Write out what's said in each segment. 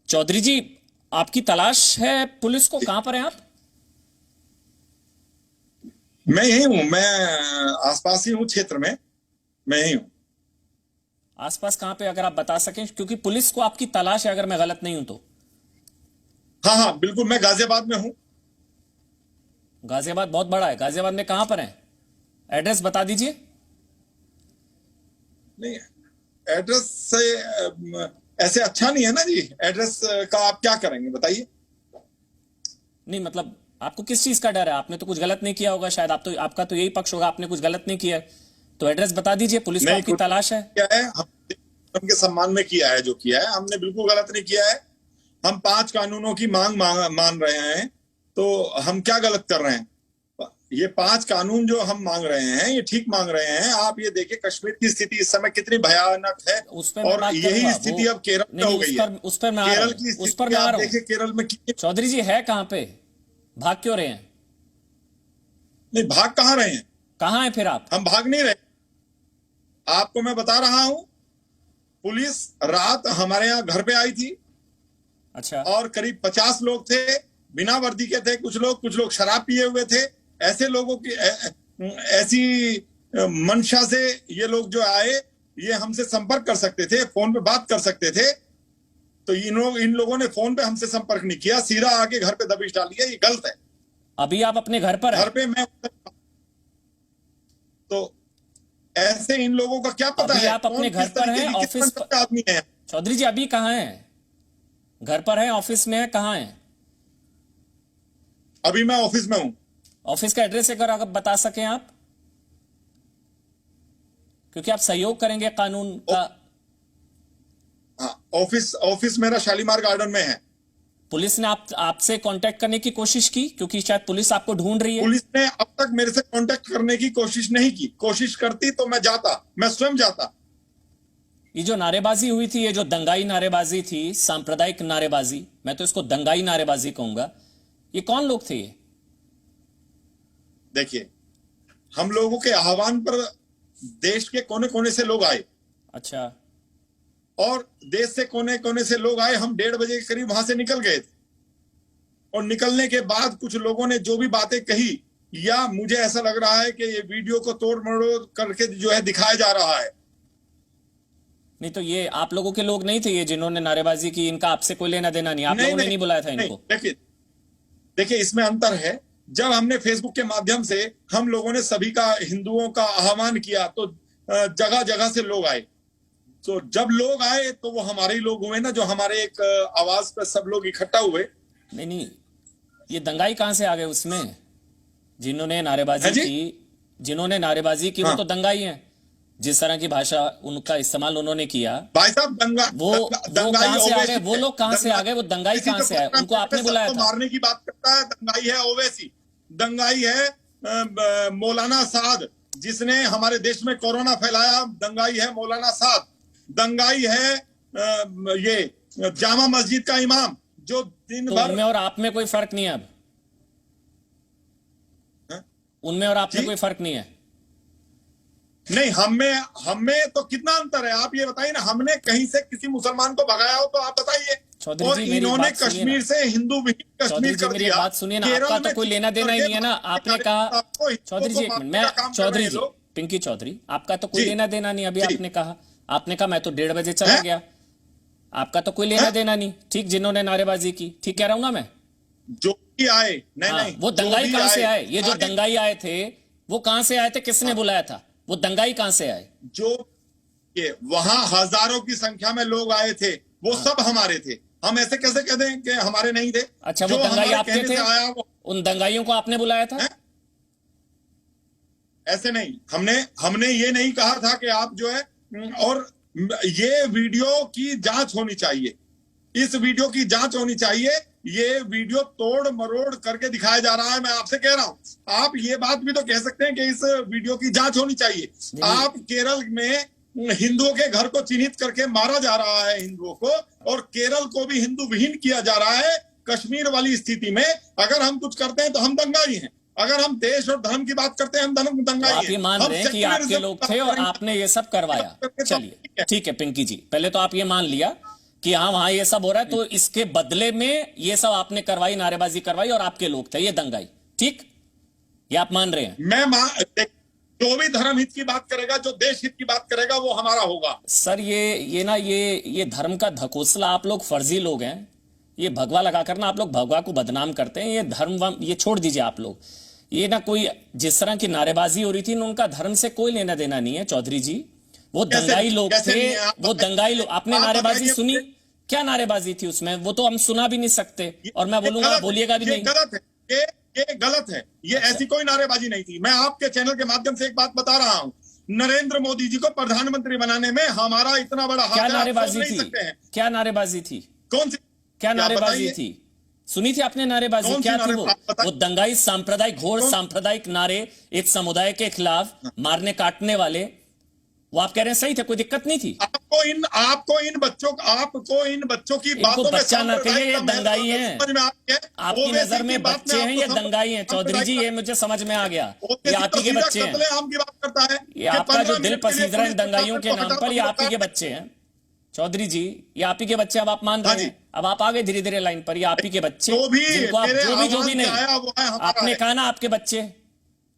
चौधरी जी, आपकी तलाश है पुलिस को, कहां पर हैं आप? मैं यही हूँ। मैं आसपास ही हूँ, क्षेत्र में मैं यही हूँ। आसपास कहां पे, अगर आप बता सकें, क्योंकि पुलिस को आपकी तलाश है, अगर मैं गलत नहीं हूं तो। हाँ हाँ बिल्कुल, मैं गाजियाबाद में हूँ। गाजियाबाद बहुत बड़ा है, गाजियाबाद में कहां पर है? एड्रेस बता दीजिए। नहीं, एड्रेस से ऐसे अच्छा नहीं है ना जी। एड्रेस का आप क्या करेंगे बताइए। नहीं मतलब, आपको किस चीज का डर है? आपने तो कुछ गलत नहीं किया होगा शायद, आप तो, आपका तो यही पक्ष होगा, आपने कुछ गलत नहीं किया है। तो एड्रेस बता दीजिए, पुलिस को नहीं, आपकी कुछ तलाश है। किया है हम उनके सम्मान में किया है। जो किया है हमने बिल्कुल गलत नहीं किया है। हम 5 कानूनों की मान रहे हैं, तो हम क्या गलत कर रहे हैं? ये 5 कानून जो हम मांग रहे हैं, ये ठीक मांग रहे हैं। आप ये देखिए, कश्मीर की स्थिति इस समय कितनी भयानक है। उस पर मैं और बात यही करूंगा वो। स्थिति अब केरल नहीं में नहीं, हो गई है। उस पर मैं आ रहा केरल हूं, की उस पर स्थिति मैं आ आप रहा हूं। देखिए, केरल में कितनी। चौधरी जी है कहां पे? भाग क्यों रहे हैं? नहीं, भाग कहाँ रहे हैं? कहां हैं फिर आप? हम भाग नहीं रहे। आपको मैं बता रहा हूं, पुलिस रात हमारे यहाँ घर पे आई थी। अच्छा। और करीब 50 लोग थे, बिना वर्दी के थे। कुछ लोग शराब पिए हुए थे। ऐसे लोगों की ऐसी मंशा से ये लोग जो आए, ये हमसे संपर्क कर सकते थे, फोन पे बात कर सकते थे। तो इन लोगों ने फोन पे हमसे संपर्क नहीं किया, सीधा आके घर पे दबिश डाल दिया। ये गलत है। अभी आप अपने घर पर घर हैं? पे मैं, तो ऐसे इन लोगों का क्या पता अभी है आप अपने कौन घर किस पर तरीके हैं, की, किस ऑफिस मंशा पर? का आदमी है। चौधरी जी अभी कहाँ हैं? घर पर हैं, ऑफिस में है, कहाँ हैं? अभी मैं ऑफिस में हूं। ऑफिस का एड्रेस अगर आप बता सकें आप, क्योंकि आप सहयोग करेंगे कानून का। हाँ, ऑफिस ऑफिस मेरा शालीमार गार्डन में है। पुलिस ने आपसे कांटेक्ट करने की कोशिश की, क्योंकि शायद पुलिस आपको ढूंढ रही है। पुलिस ने अब तक मेरे से कांटेक्ट करने की कोशिश नहीं की। कोशिश करती तो मैं जाता, मैं स्वयं जाता। ये जो नारेबाजी हुई थी, ये जो दंगाई नारेबाजी थी, सांप्रदायिक नारेबाजी, मैं तो इसको दंगाई नारेबाजी कहूंगा, ये कौन लोग थे ये? देखिए, हम लोगों के आह्वान पर देश के कोने कोने से लोग आए। अच्छा। और देश से कोने कोने से लोग आए। हम 1:30 बजे के करीब वहां से निकल गए थे। और निकलने के बाद कुछ लोगों ने जो भी बातें कही, या मुझे ऐसा लग रहा है कि ये वीडियो को तोड़ मरोड़ करके जो है दिखाया जा रहा है। नहीं तो ये आप लोगों के लोग नहीं थे ये जिन्होंने नारेबाजी की? इनका आपसे कोई लेना देना नहीं, आप लोगों ने नहीं बुलाया था इनको? देखिए देखिए, इसमें अंतर है। जब हमने फेसबुक के माध्यम से हम लोगों ने सभी का, हिंदुओं का आह्वान किया, तो जगह जगह से लोग आए। तो जब लोग आए तो वो हमारे ही लोग हुए ना, जो हमारे एक आवाज पर सब लोग इकट्ठा हुए। नहीं नहीं, ये दंगाई कहां से आ गए उसमें? जिन्होंने है नारेबाजी जी। की, जिन्होंने नारेबाजी की, वो हाँ तो दंगाई हैं। जिस तरह की भाषा उनका इस्तेमाल उन्होंने किया, भाई साहब, वो दंगाई कहां से आ गए? ओवैसी वो है। लोग कहां से आ गए? वो दंगाई किसी कहां पे से आए? प्रोग्राम उनको आपने पे बुलाया सबको था? मारने की बात करता है, दंगाई है ओवैसी। दंगाई है मौलाना साद, जिसने हमारे देश में कोरोना फैलाया। दंगाई है मौलाना साद। दंगाई है ये जामा मस्जिद का इमाम, जो दिन तो भर। उनमें और आप में कोई फर्क नहीं है अब? हाँ? उनमें और आप में जी कोई फर्क नहीं है? नहीं, हमें तो कितना अंतर है आप ये बताइए ना। हमने कहीं से किसी मुसलमान को भगाया हो तो आप बताइए। चौधरी और जी मेरी एक इन्होंने बात सुनिए ना। कश्मीर से हिंदू विहीन चौधरी कश्मीर जी कर मेरी एक दिया। बात सुनिए ना, आपका केरल तो में कोई लेना चीटिंग देना ही करके नहीं है ना। आपने कहा, आपको हिंदुओं चौधरी को जी एक मिनट, मारने मैं, का काम कर रहे चौधरी हैं जी, लोग। पिंकी चौधरी, आपका तो कोई जी लेना देना नहीं। अभी जी। आपने कहा मैं तो 1:30 बजे चला है? गया। आपका तो कोई लेना है? देना नहीं, ठीक? जिन्होंने नारेबाजी की, ठीक कह रहा हूं ना मैं? जो भी आए, नहीं हाँ, नहीं, वो जो दंगाई भी कहां से आए आए? ये जो सारी। दंगाई आए थे, वो कहां से आए थे? किसने हाँ, बुलाया था? वो दंगाई कहां से आए? जो ये वहां हजारों की संख्या में लोग आए थे, वो हाँ। सब हमारे थे। हम ऐसे कैसे कह दें कि हमारे नहीं थे? अच्छा, वो जो दंगाई हमारे आपके कहने थे? से आया वो उन दंगाइयों को आपने बुलाया था? है। ऐसे नहीं, हमने हमने ये नहीं कहा था कि आप जो है। और ये वीडियो की जांच होनी चाहिए। इस वीडियो की जांच होनी चाहिए। ये वीडियो तोड़ मरोड़ करके दिखाया जा रहा है। मैं आपसे कह रहा हूं, आप ये बात भी तो कह सकते हैं कि इस वीडियो की जांच होनी चाहिए। नहीं नहीं, आप केरल में हिंदुओं के घर को चिन्हित करके मारा जा रहा है हिंदुओं को, और केरल को भी हिंदू विहीन किया जा रहा है। कश्मीर वाली स्थिति में अगर हम कुछ करते हैं तो हम दंगाई हैं। अगर हम देश और धर्म की बात करते हैं, हम तो दंगाई आप हैं। ये मान हम रहे हैं कि आपके सेक्युलरिज्म की लोग बात थे और करेंगे आपने ये सब करवाया? तो चलिए ठीक है। ठीक है पिंकी जी, पहले तो आप ये मान लिया कि हाँ वहां ये सब हो रहा है, तो इसके बदले में ये सब आपने करवाई, नारेबाजी करवाई और आपके लोग थे, ये दंगाई, ठीक? ये आप मान रहे हैं? जो भी धर्म हित की बात करेगा, जो देश हित की बात करेगा, वो हमारा होगा। सर ये धर्म का धकोसला, आप लोग फर्जी लोग हैं, ये भगवा लगाकर ना आप लोग भगवा को बदनाम करते हैं। ये धर्म ये छोड़ दीजिए आप लोग। ये ना कोई जिस तरह की नारेबाजी हो रही थी, उनका धर्म से कोई लेना देना नहीं है चौधरी जी। वो दंगाई लोग थे, वो दंगाई लोग। आपने नारेबाजी सुनी? क्या नारेबाजी थी उसमें? वो तो हम सुना भी नहीं सकते, और मैं बोलूंगा बोलिएगा भी नहीं। ये गलत है। ये ऐसी कोई नारेबाजी नहीं थी। मैं आपके चैनल के माध्यम से एक बात बता रहा हूँ, नरेंद्र मोदी जी को प्रधानमंत्री बनाने में हमारा इतना बड़ा हाथ है, क्या नारेबाजी नहीं थी? सकते हैं। क्या नारेबाजी थी? कौन सी? क्या नारेबाजी थी? सुनी थी आपने नारेबाजी? क्या थी वो दंगाई सांप्रदायिक, घोर सांप्रदायिक नारे एक समुदाय के खिलाफ, मारने काटने वाले, वो आप कह रहे हैं सही थे, कोई दिक्कत नहीं थी? आपको इन बच्चों की बातों में बच्चा ना कहिए, ये दंगाई हैं। आपकी नजर में बच्चे हैं, ये दंगाई हैं चौधरी जी, ये मुझे समझ में आ गया। ये आप ही के बच्चे हैं। की बात करता है, ये आपका जो दिल पसीज रहा है इन दंगाइयों के नाम पर, ये आप ही के बच्चे हैं चौधरी जी, ये आप ही के बच्चे। अब आप मान रहे हैं, अब आप आ गए धीरे धीरे लाइन पर। ये आप ही के बच्चे, जिनको आप जो भी नहीं, आपने कहा ना आपके बच्चे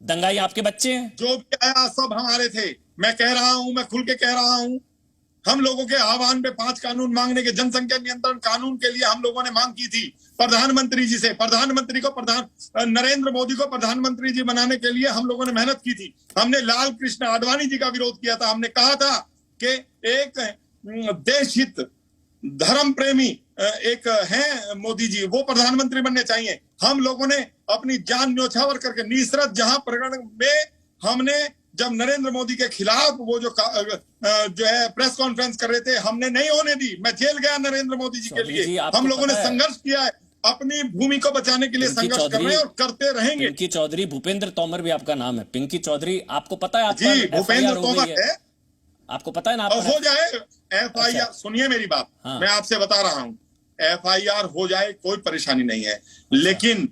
दंगाई, आपके बच्चे हैं। जो भी आया सब हमारे थे। मैं कह रहा हूं, मैं खुल के कह रहा हूं, हम लोगों के आह्वान पे 5 कानून मांगने के, जनसंख्या नियंत्रण कानून के लिए हम लोगों ने मांग की थी प्रधानमंत्री जी से। प्रधानमंत्री को नरेंद्र मोदी को प्रधानमंत्री जी बनाने के लिए हम लोगों ने मेहनत की थी। हमने लाल कृष्ण आडवाणी जी का विरोध किया था। हमने कहा था कि एक देशहित धर्म प्रेमी एक हैं मोदी जी, वो प्रधानमंत्री बनने चाहिए। हम लोगों ने अपनी जान न्योछावर करके नीसरत जहां प्रकरण में हमने जब नरेंद्र मोदी के खिलाफ वो जो है प्रेस कॉन्फ्रेंस कर रहे थे, हमने नहीं होने दी। मैं जेल गया नरेंद्र मोदी जी के लिए। हम लोगों ने संघर्ष किया है, अपनी भूमि को बचाने के लिए संघर्ष कर रहे हैं और करते रहेंगे। पिंकी चौधरी, भूपेंद्र तोमर भी आपका नाम है। पिंकी चौधरी, आपको पता है जी, भूपेंद्र तोमर है, आपको पता है ना? हो जाए FIR, सुनिए मेरी बात, मैं आपसे बता रहा हूँ, FIR हो जाए, कोई परेशानी नहीं है, लेकिन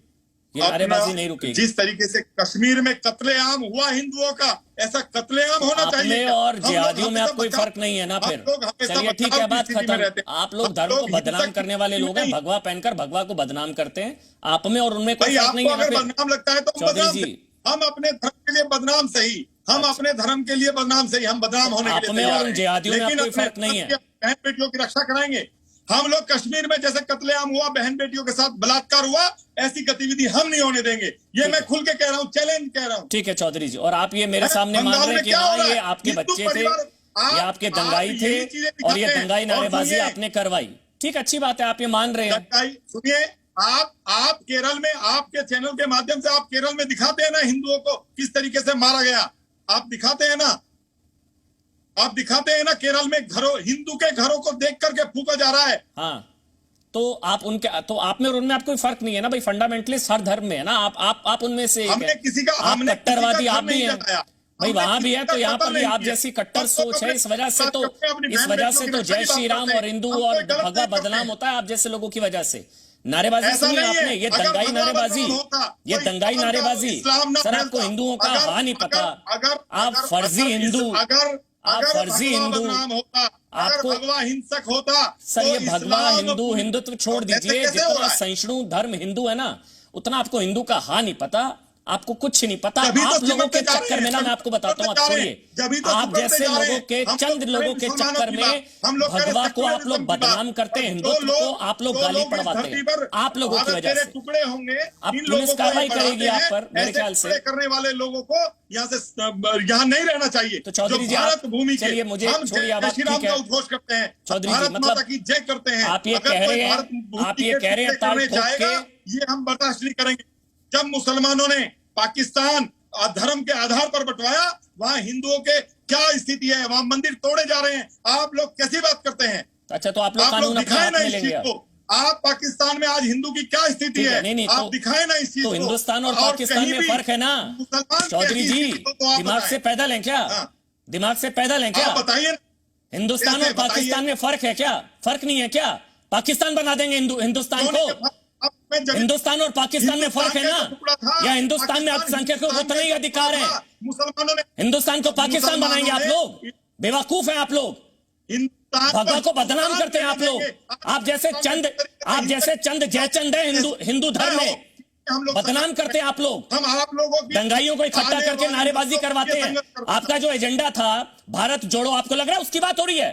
नारेबाजी नहीं रुकेगी। जिस तरीके से कश्मीर में कत्लेआम हुआ हिंदुओं का, ऐसा कत्लेआम होना चाहिए। और जिहादियों में आप कोई फर्क नहीं है ना? फिर चलिए ठीक है, बात खत्म। आप लोग धर्म को बदनाम करने वाले लोग हैं, भगवा पहनकर भगवा को बदनाम करते हैं। आप में और उनमें कोई फर्क नहीं है। अगर बदनाम लगता है तो चौधरी जी, हम अपने धर्म के लिए बदनाम सही, हम अपने धर्म के लिए बदनाम सही, हम बदनाम होने के लिए तैयार हैं, लेकिन फर्क नहीं है। बहन बेटियों की रक्षा कराएंगे। हम लोग कश्मीर में जैसे कत्लेआम हुआ, बहन बेटियों के साथ बलात्कार हुआ, ऐसी गतिविधि हम नहीं होने देंगे। ये मैं खुल के कह रहा हूँ, चैलेंज कह रहा हूँ। ठीक है चौधरी जी, और आप ये मेरे सामने मान रहे हैं कि हाँ ये आपके बच्चे थे, ये आपके दंगाई थे, और ये दंगाई नारेबाजी आपने करवाई। ठीक, अच्छी बात है, आप ये मान रहे हैं। सुनिए, आप केरल में, आपके चैनल के माध्यम से आप केरल में दिखाते हैं ना हिंदुओं को किस तरीके से मारा गया, आप दिखाते हैं ना, आप दिखाते हैं ना केरल में घरों, हिंदू के घरों को देख करके फूका जा रहा है। हाँ, तो आप उनके, तो आप में और उनमें आप कोई फर्क नहीं है ना भाई, फंडामेंटलिस्ट हर धर्म में है ना। आप उनमें से हमने किसी का, हमने कट्टरवादी आप भी हैं भाई, वहां भी है, तो यहाँ पर भी आप जैसी कट्टर सोच है। इस वजह से तो जय श्री राम और हिंदू और भगवा बदनाम होता है आप जैसे लोगों की वजह से। नारेबाजी सुनी आपने, ये दंगाई नारेबाजी, ये दंगाई नारेबाजी। सर आपको हिंदुओं का हाँ नहीं पता, आप फर्जी हिंदू, आप फर्जी हिंदू, आपको भगवा हिंसक होता। सर ये भगवा हिंदू, हिंदुत्व छोड़ दीजिए, जितना सहिष्णु धर्म हिंदू है ना, उतना आपको हिंदू का हाँ नहीं पता, आपको कुछ नहीं पता। आप लोगों के चक्कर में ना, मैं आपको बताता हूँ, आप छोड़िए, आप जैसे लोगों के, चंद लोगों के चक्कर में भगवा को आप लोग बदनाम करते हैं, हिंदुत्व को आप लोग गाली पड़वाते हैं, आप लोगों की वजह से। टुकड़े होंगे, अब पुलिस कार्रवाई करेगी आप पर, मेरे ख्याल से। करने वाले लोगों को यहाँ से, यहाँ नहीं रहना चाहिए। तो चौधरी जी, भारत भूमि के, चलिए मुझे छोड़िए, आप ठीक है उद्घोष करते हैं, चौधरी जी, मतलब की जय करते हैं। आप ये कह रहे हैं ताल ठोक के, ये हम बर्दाश्त नहीं करेंगे। जब मुसलमानों ने पाकिस्तान धर्म के आधार पर बंटवाया, वहां हिंदुओं के क्या स्थिति है, वहां मंदिर तोड़े जा रहे हैं, आप लोग कैसी बात करते हैं? अच्छा, तो आप लोग कानून अपने हाथ में लेंगे? आप पाकिस्तान में आज हिंदू की क्या स्थिति है? नहीं, आप दिखाए ना इस चीज को। तो हिंदुस्तान और पाकिस्तान में फर्क है ना चौधरी जी, दिमाग से पैदल है क्या? दिमाग से पैदल है क्या? बताइए, हिंदुस्तान और पाकिस्तान में फर्क है क्या? फर्क नहीं है क्या? पाकिस्तान बना देंगे हिंदुस्तान को? हिंदुस्तान और पाकिस्तान में फर्क है ना? या हिंदुस्तान में अल्पसंख्यकों को उतना ही अधिकार है? मुसलमानों ने हिंदुस्तान को पाकिस्तान बनाएंगे आप लोग? बेवकूफ है आप लोग। भगवा को बदनाम करते हैं आप लोग। आप जैसे चंद जयचंद है हिंदू धर्म में, हम लोग बदनाम करते हैं आप लोग। हम आप लोगों की दंगाइयों को इकट्ठा करके नारेबाजी करवाते हैं। आपका जो एजेंडा था भारत जोड़ो, आपको लग रहा है उसकी बात हो रही है?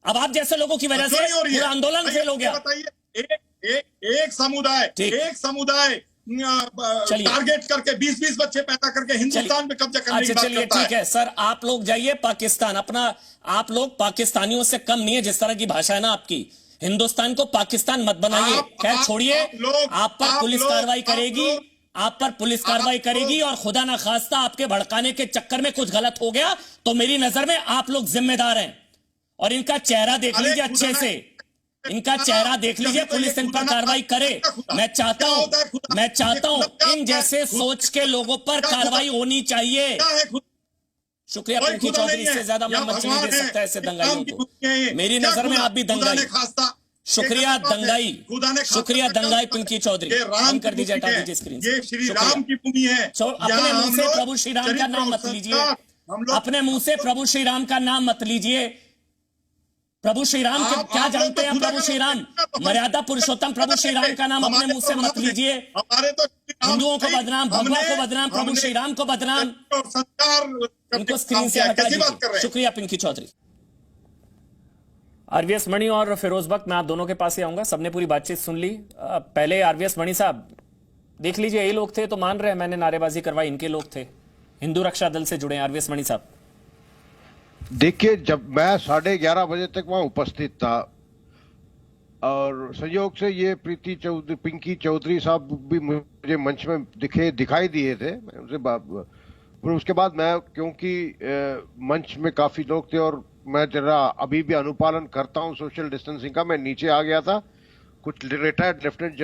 अब आप जैसे लोगों की वजह से पूरा आंदोलन फेल हो गया। बताइए, एक समुदाय टारगेट करके 20-20 बच्चे पैदा करके हिंदुस्तान में कब्जा करने की बात चलिए करता ठीक है सर, आप लोग जाइए पाकिस्तान अपना। आप लोग पाकिस्तानियों से कम नहीं है जिस तरह की भाषा है ना आपकी। हिंदुस्तान को पाकिस्तान मत बनाइए। खैर छोड़िए, आप पर पुलिस कार्रवाई करेगी, आप पर पुलिस कार्रवाई करेगी, और खुदा ना खास्ता आपके भड़काने के चक्कर में कुछ गलत हो गया तो मेरी नजर में आप लोग जिम्मेदार हैं। और इनका चेहरा देख लीजिए अच्छे से, इनका चेहरा देख लीजिए, पुलिस इन पर कार्रवाई करे। मैं चाहता हूं इन जैसे सोच के लोगों पर कार्रवाई होनी चाहिए। शुक्रिया पिंकी चौधरी, इससे ज्यादा मैं मत नहीं दे सकता ऐसे दंगाइयों को। मेरी नजर में आप भी दंगाई। शुक्रिया दंगाई पिंकी चौधरी। बंद कर दीजिए, हटा दीजिए स्क्रीन से। ये श्री राम की भूमि है। अपने मुंह से प्रभु श्री राम का नाम मत लीजिए। अपने मुंह से प्रभु श्री राम का नाम मत लीजिए। प्रभु श्री राम क्या जानते हैं? प्रभु श्री राम मर्यादा पुरुषोत्तम प्रभु श्री राम का नाम अपने मुंह से मत लीजिए। हमारे तो हिंदुओं को बदनाम, भगवा को बदनाम, प्रभु श्री राम को बदनाम। इनको स्क्रीन से हटा दीजिए। शुक्रिया पिंकी चौधरी। आरवीएस मणि और फिरोज बख्त, मैं आप दोनों के पास ही आऊंगा। सबने पूरी बातचीत सुन ली। पहले आरवीएस मणि साहब देख लीजिए, ये लोग थे तो मान रहे हैं मैंने नारेबाजी करवाई, इनके लोग थे, हिंदू रक्षा दल से जुड़े। आरवीएस मणि साहब देखिए, जब मैं 11:30 बजे तक वहां उपस्थित था और संयोग से ये पिंकी चौधरी साहब भी मुझे मंच में दिखाई दिए थे। फिर उसके बाद मैं, क्योंकि मंच में काफी लोग थे और मैं जरा अभी भी अनुपालन करता हूं सोशल डिस्टेंसिंग का, मैं नीचे आ गया था। कुछ रिटायर्ड लेफ्टिनेंट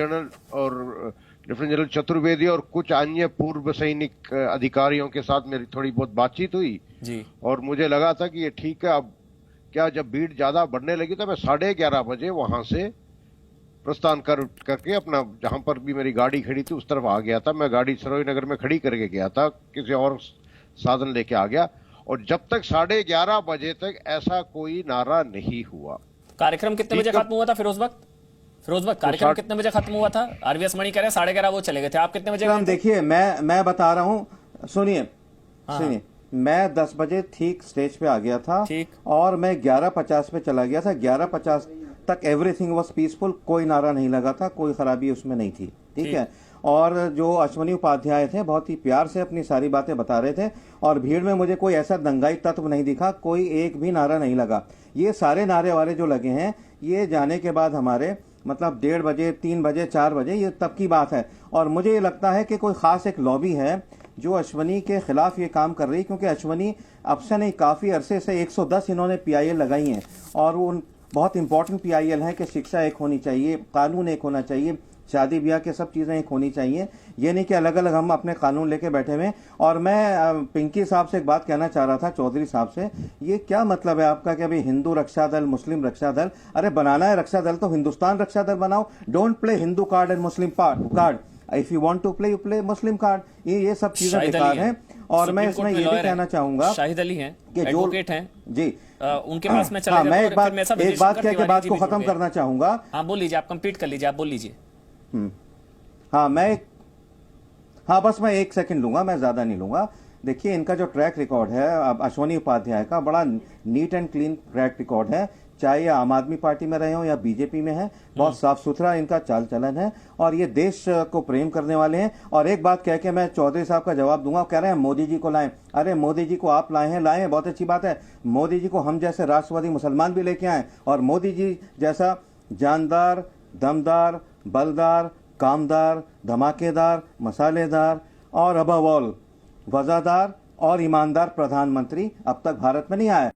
जनरल चतुर्वेदी और कुछ अन्य पूर्व सैनिक अधिकारियों के साथ मेरी थोड़ी बहुत बातचीत हुई जी, और मुझे लगा था कि ये ठीक है। अब क्या, जब भीड़ ज्यादा बढ़ने लगी तो मैं 11:30 बजे वहां से प्रस्थान करके अपना, जहां पर भी मेरी गाड़ी खड़ी थी उस तरफ आ गया था। मैं गाड़ी सरोज नगर में खड़ी करके गया था, किसी और साधन लेके आ गया, और जब तक 11:30 बजे तक ऐसा कोई नारा नहीं हुआ। कार्यक्रम कितने बजे खत्म हुआ था फिरोज बख्त? कार्यक्रम कितने बजे खत्म हुआ था? आरवीएस मणि कह रहे हैं 11:30 वो चले गए थे, आप कितने बजे? देखिए, मैं बता रहा हूं, सुनिए। मैं 10 बजे ठीक स्टेज पे आ गया था, और मैं 11:50 पे चला गया था। 11:50 तक एवरीथिंग वाज पीसफुल, कोई नारा नहीं लगा था, कोई खराबी उसमें नहीं थी। ठीक है। और जो अश्वनी उपाध्याय थे बहुत ही प्यार से अपनी सारी बातें बता रहे थे, और भीड़ में मुझे कोई ऐसा दंगाई तत्व नहीं दिखा, कोई एक भी नारा नहीं लगा। ये सारे नारे वाले जो लगे हैं, ये जाने के बाद हमारे मतलब 1:30 बजे, 3 बजे, 4 बजे, ये तब की बात है। और मुझे ये लगता है कि कोई खास एक लॉबी है जो अश्वनी के खिलाफ ये काम कर रही है, क्योंकि अश्वनी अब से नहीं, काफी अरसे से 110 इन्होंने PIL लगाई हैं, और वो बहुत इंपॉर्टेंट PIL है कि शिक्षा एक होनी चाहिए, कानून एक होना चाहिए, शादी ब्याह के सब चीजें एक होनी चाहिए। ये नहीं कि अलग अलग हम अपने कानून लेके बैठे हुए। और मैं पिंकी साहब से एक बात कहना चाह रहा था, चौधरी साहब से, ये क्या मतलब है आपका कि अभी हिंदू रक्षा दल, मुस्लिम रक्षा दल? अरे बनाना है रक्षा दल तो हिंदुस्तान रक्षा दल बनाओ। Don't play Hindu card and Muslim card. If you want to play, you play Muslim card. ये सब चीजें बेकार हैं। और मैं इसमें ये भी कहना चाहूंगा, शाहिद अली हैं, एडवोकेट हैं जी, उनके पास मैं चला मैं एक बात कह के बात को खत्म करना चाहूंगा। हाँ बोल लीजिए, आप कंप्लीट कर लीजिए, आप बोल लीजिए। बस मैं 1 सेकंड लूंगा, मैं ज्यादा नहीं लूंगा। देखिए, इनका जो ट्रैक रिकॉर्ड है अश्वनी उपाध्याय का, बड़ा neat and clean track record है, चाहे ये आम आदमी पार्टी में रहे हो या बीजेपी में है। बहुत साफ सुथरा इनका चाल चलन है, और ये देश को प्रेम करने वाले हैं। और एक बात कह के मैं चौधरी साहब का जवाब दूंगा, कह रहे हैं मोदी जी को लाएं। अरे मोदी जी को आप लाए हैं, बहुत अच्छी बात है। मोदी जी को हम जैसे राष्ट्रवादी मुसलमान भी लेके आए, और मोदी जी जैसा जानदार, दमदार, बलदार, कामदार, धमाकेदार, मसालेदार और अबव ऑल वजादार और ईमानदार प्रधानमंत्री अब तक भारत में नहीं आया।